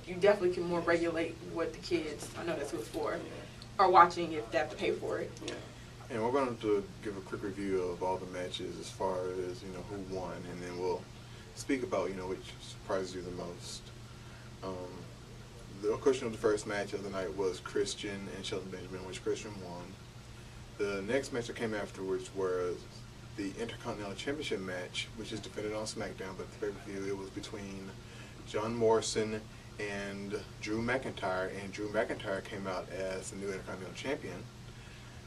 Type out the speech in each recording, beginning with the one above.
you definitely can more regulate what the kids, I know that's who it's for, are watching if they have to pay for it. Yeah. And we're going to give a quick review of all the matches as far as, who won, and then we'll speak about, which surprises you the most. Of course, the first match of the night was Christian and Shelton Benjamin, which Christian won. The next match that came afterwards was the Intercontinental Championship match, which is defended on SmackDown, but the pay-per-view, it was between John Morrison and Drew McIntyre, and Drew McIntyre came out as the new Intercontinental Champion.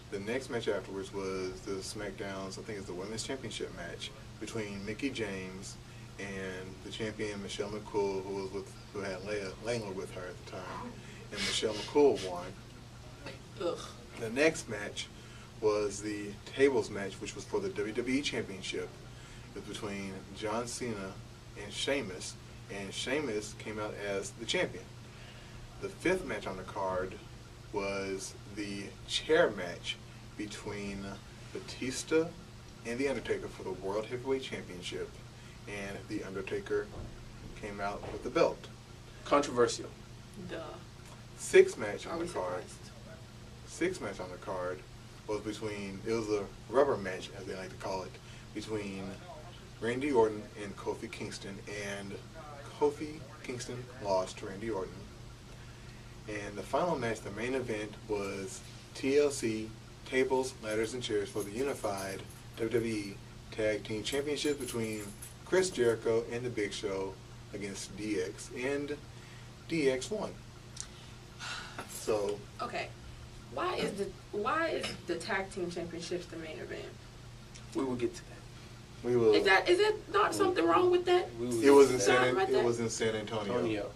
The next match afterwards was the SmackDown's, I think it's the Women's Championship match, between Mickie James and the champion Michelle McCool, who had Layla with her at the time, and Michelle McCool won. Ugh. The next match was the tables match, which was for the WWE Championship. It was between John Cena and Sheamus came out as the champion. The fifth match on the card was the chair match between Batista and The Undertaker for the World Heavyweight Championship, and The Undertaker came out with the belt. Controversial. Duh. Sixth match on Are we the card. surprised? Sixth match on the card was it was a rubber match, as they like to call it, between Randy Orton and Kofi Kingston, and Kofi Kingston lost to Randy Orton. And the final match, the main event, was TLC, Tables, Ladders, and Chairs for the unified WWE Tag Team Championship between Chris Jericho and The Big Show against DX, and DX won. So, Okay. Why is the tag team championships the main event? We will get to that. we will. Is that not something wrong with that? We will It was in Something like that? It was in San Antonio. Antonio.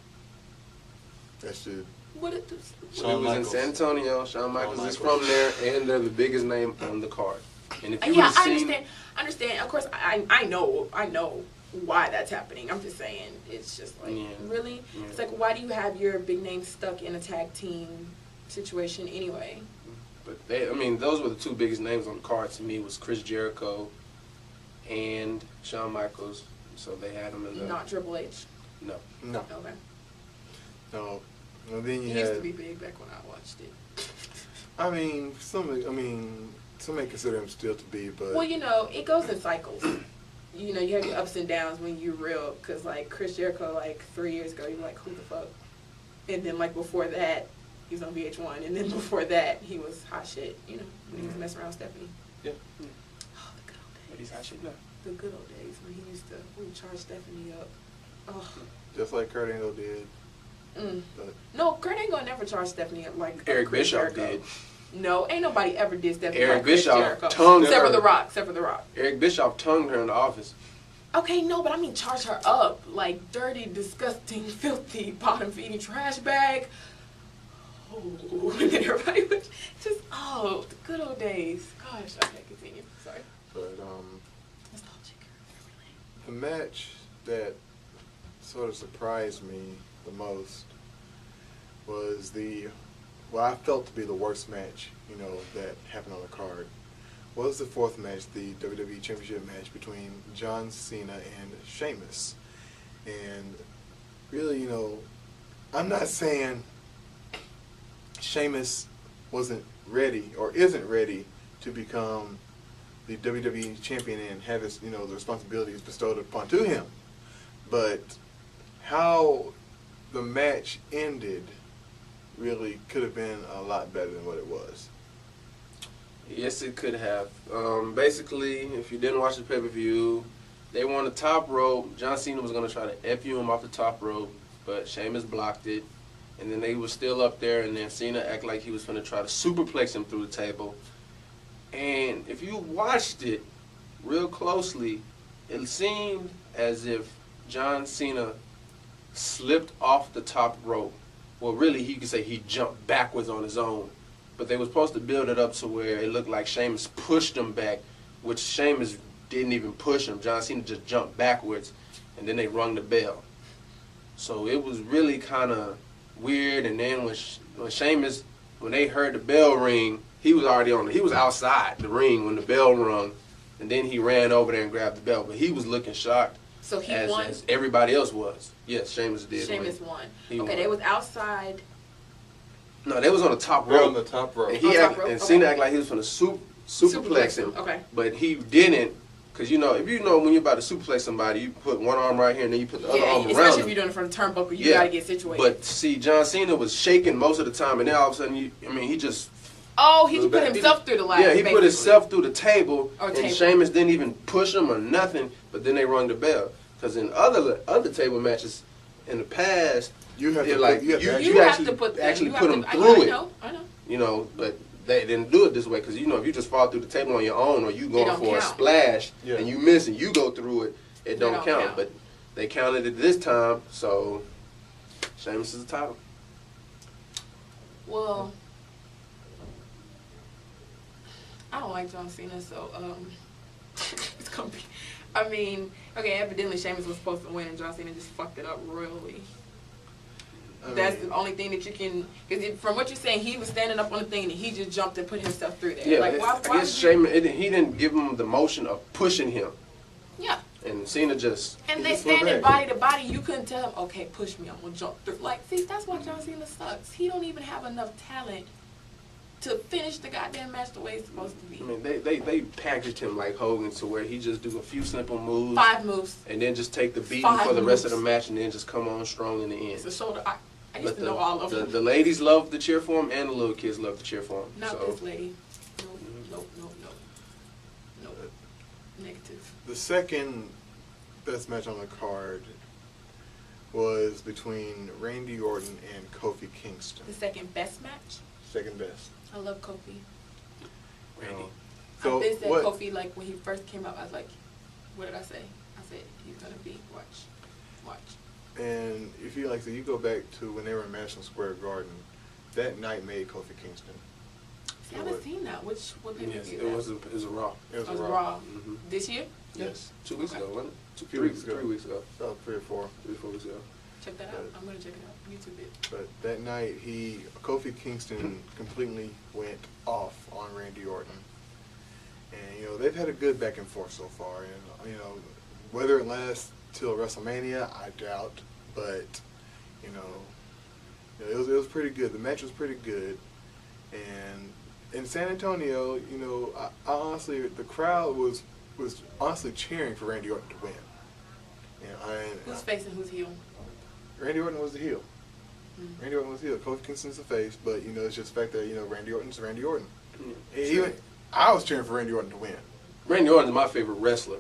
That should. What it, Shawn It was Michaels. in San Antonio. Shawn Michaels is Michaels. from there, and they're the biggest name on the card. And if you yeah, would've I seen, understand. Of course, I know why that's happening. I'm just saying, it's just like, Yeah. really? Yeah. It's like, why do you have your big name stuck in a tag team situation anyway? But those were the two biggest names on the card to me, was Chris Jericho and Shawn Michaels. So they had them in the Not Triple H. no. No. Okay. No. And then you He had. used to be big back when I watched it. Some may consider him still to be, but. Well, it goes in cycles. You have your ups and downs when you're real. Because, like, Chris Jericho, like, 3 years ago, you were like, who the fuck? And then, like, before that, he was on VH1. And then before that, he was hot shit, when he was messing around with Stephanie. Yeah. Oh, the good old days. But he's hot shit now. The good old days when he used to charge Stephanie up. Oh. Just like Kurt Angle did. But No, Kurt Angle never charged Stephanie up like Eric Chris Bischoff Jericho. did. No, ain't nobody ever did Stephanie Eric like Chris Bischoff Jericho. tongued Except for her. The Rock. Except for The Rock. Eric Bischoff tongued her in the office. Okay, no, but I mean charge her up. Like, dirty, disgusting, filthy, bottom-feeding trash bag. Oh, and then everybody would just, the good old days. Gosh, okay, continue. Sorry. But Nostalgic. the match that sort of surprised me the most was I felt to be the worst match, that happened on the card, was the fourth match, the WWE Championship match between John Cena and Sheamus. And really, I'm not saying Sheamus wasn't ready or isn't ready to become the WWE champion and have his, the responsibilities bestowed upon to him. But how the match ended really could have been a lot better than what it was. Yes, it could have. Basically, if you didn't watch the pay-per-view, they were on the top rope. John Cena was going to try to F-U him off the top rope, but Sheamus blocked it. And then they were still up there, and then Cena acted like he was going to try to superplex him through the table. And if you watched it real closely, it seemed as if John Cena slipped off the top rope. Well, really, you could say he jumped backwards on his own. But they were supposed to build it up to where it looked like Sheamus pushed him back, which Sheamus didn't even push him. John Cena just jumped backwards, and then they rung the bell. So it was really kind of weird. And then when Sheamus, when they heard the bell ring, he was already he was outside the ring when the bell rung, and then he ran over there and grabbed the bell. But he was looking shocked. So he as, won. as everybody else was. Yes, Sheamus did. Sheamus won. He Okay, won. they was outside. No, they was on the top They're rope. on the top rope. And he top rope? and Okay. Cena act like he was going to superplex him. Okay. But he didn't. Because, you know, if you know when you're about to superplex somebody, you put one arm right here and then you put the other arm around especially him. if you're doing it from the turnbuckle, you got to get situated. But see, John Cena was shaking most of the time, and then all of a sudden, he just... Oh, he put himself through the ladder. Yeah, he basically. put himself through the table, Or and table. Sheamus didn't even push him or nothing, but then they rung the bell. Because in other table matches in the past, You have they're to like, put, you have actually to put them, actually you put have them to- through I it. know. You know, but they didn't do it this way because, you know, if you just fall through the table on your own or you going don't for a count. splash Yeah. and you miss and you go through it, it don't don't count. count. But they counted it this time, so Sheamus is the title. Well, I don't like John Cena, so it's gonna be. I mean, okay, evidently Sheamus was supposed to win, and John Cena just fucked it up royally. That's the only thing that you can. Because from what you're saying, he was standing up on the thing, and he just jumped and put himself through there. Yeah, like, why I guess Sheamus, he didn't give him the motion of pushing him. Yeah. And Cena just... And they just went standing back. body to body. You couldn't tell him, okay, push me, I'm gonna jump through. Like, see, that's why John Cena sucks. He don't even have enough talent to finish the goddamn match the way it's supposed to be. I mean, they packaged him like Hogan to where he just do a few simple moves. 5 moves. And then just take the beating 5 for the rest of the moves. match and then just come on strong in the end. It's a shoulder. I used But to know all of them. the ladies love to cheer for him and the little kids love to cheer for him. Not so. this lady. Nope. Negative. The second best match on the card was between Randy Orton and Kofi Kingston. The second best match. Second best. I love Kofi. Randy. So I said what? Kofi, like when he first came out, I was like, what did I say? I said he's gonna be watch. And if you like, so you go back to when they were in Madison Square Garden, that night made Kofi Kingston. See, I haven't seen that. What pay-per-view Yes, is it that? was a Raw. It was It was a Raw. Mhm. This year? Yes. 2 weeks Okay. ago, wasn't it? 3 weeks ago. 3 weeks ago. So 3 or 4. 3 or 4 weeks ago. Check that out. I'm gonna check it out. YouTube it. But that night, Kofi Kingston completely went off on Randy Orton. And, you know, they've had a good back and forth so far. And, you know, whether it lasts till WrestleMania, I doubt. But, you know, it was pretty good. The match was pretty good. And in San Antonio, you know, I honestly, the crowd was honestly cheering for Randy Orton to win. Who's facing who's heel? Randy Orton was the heel. Mm. Randy Orton was the heel. Kofi Kingston's the face, but you know it's just the fact that you know Randy Orton's Randy Orton. Yeah. Even I was cheering for Randy Orton to win. Randy Orton's my favorite wrestler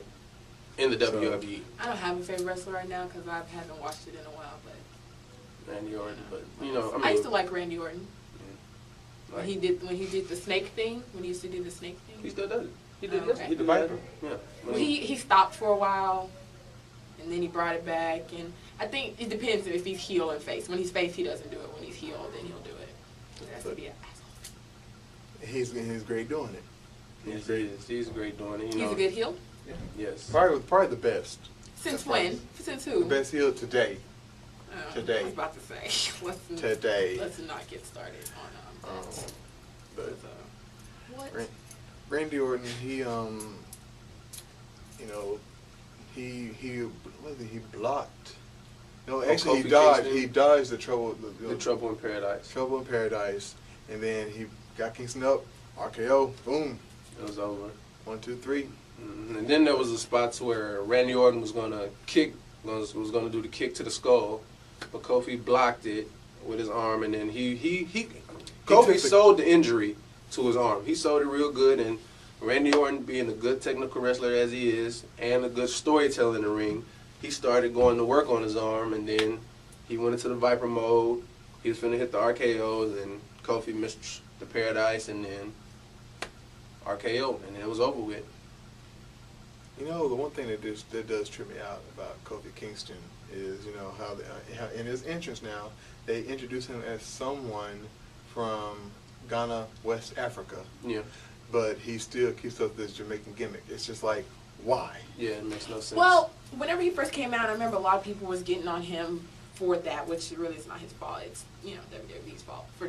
in the WWE. I don't have a favorite wrestler right now because I haven't watched it in a while. But Randy Orton, but you know, I used to like Randy Orton. like, When he did the snake thing, when he used to do the snake thing. he still does it. He did Oh, this. okay. He did Viper. that. Yeah. Well, he stopped for a while, and then he brought it back. And I think it depends if he's heel and face. When he's face, he doesn't do it. When he's heel, then he'll do it. He has to be an asshole. He's great doing it. Yes, he is. He's great doing it. You He's know. a good heel. Yes. Probably the best. Since That's when? right. Since The who? best heel today. Today. I was about to say. Today. Let's not get started on that. But What? Randy Orton, he you know, he blocked. No, actually Kofi he dodged. Kingston? He dodged the trouble. The Trouble in Paradise. Trouble in Paradise, and then he got Kingston up. RKO. Boom. It was over. 1, 2, 3. And then there was a spot where Randy Orton was gonna kick, was gonna do the kick to the skull, but Kofi blocked it with his arm, and then Kofi sold the injury to his arm. He sold it real good, and Randy Orton, being a good technical wrestler as he is, and a good storyteller in the ring, he started going to work on his arm, and then he went into the Viper mode. He was finna hit the RKOs, and Kofi missed the Paradise, and then RKO, and then it was over with. You know, the one thing that does trip me out about Kofi Kingston is, you know, how in his entrance now, they introduce him as someone from Ghana, West Africa. Yeah. But he still keeps up this Jamaican gimmick. It's just like, why? Yeah, it makes no sense. Well, whenever he first came out, I remember a lot of people was getting on him for that, which really is not his fault. It's, you know, WWE's fault for